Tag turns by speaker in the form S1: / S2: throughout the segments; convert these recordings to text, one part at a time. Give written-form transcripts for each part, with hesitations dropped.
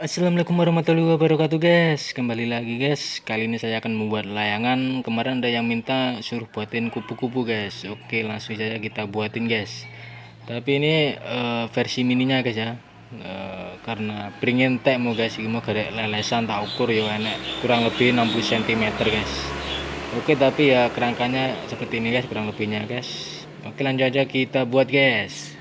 S1: Assalamualaikum warahmatullahi wabarakatuh guys. Kembali lagi guys. Kali ini saya akan membuat layangan. Kemarin ada yang minta suruh buatin kupu-kupu guys. Oke, langsung saja kita buatin guys. Tapi ini versi mininya guys ya. Karena pengen tek mau guys, mau garek lelesan tak ukur ya enek kurang lebih 60 cm guys. Oke, tapi ya kerangkanya seperti ini guys, kurang lebihnya guys. Oke, lanjut aja kita buat guys.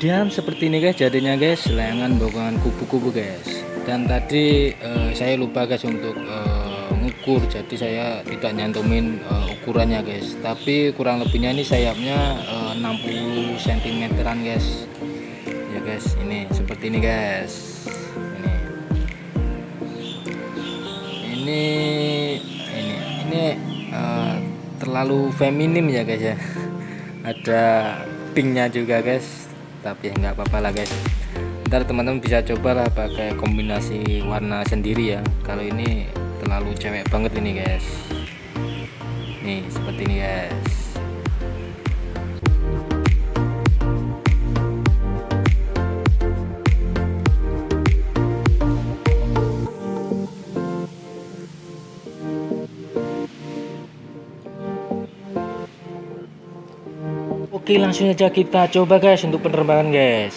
S1: Dan seperti ini guys jadinya guys, layangan bokongan kupu-kupu guys. Dan tadi saya lupa guys untuk ngukur, jadi saya tidak nyantumin ukurannya guys, tapi kurang lebihnya ini sayapnya 60 cm-an guys ya guys. Ini seperti ini guys, ini ini terlalu feminim ya guys ya. Ada pinknya juga guys, tapi nggak apa-apa lah guys. Ntar teman-teman bisa coba lah pakai kombinasi warna sendiri ya. Kalau ini terlalu cewek banget ini guys. Nih seperti ini guys. Oke, langsung saja kita coba guys untuk penerbangan guys.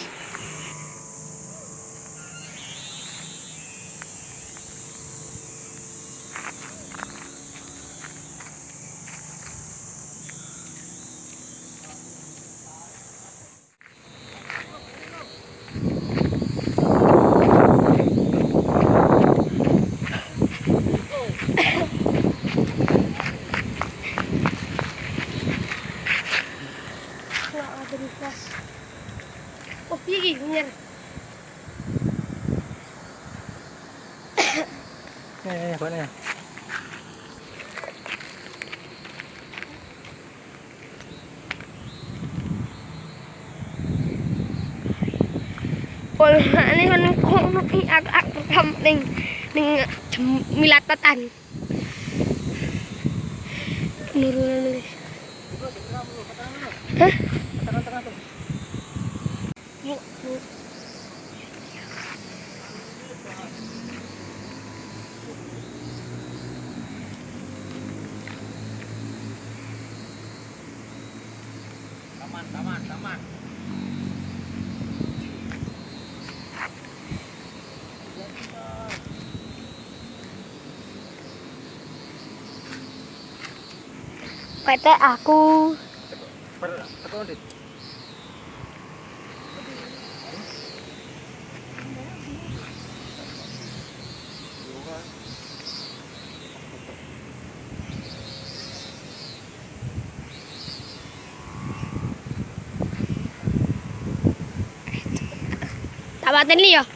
S2: Oh, iya bener.
S1: Mana?
S2: Kalau ini kan agak rekam ning milatatan. Nurunan guys. Hah? Yuk.
S1: Taman.
S2: PT aku. Tawatin li ya.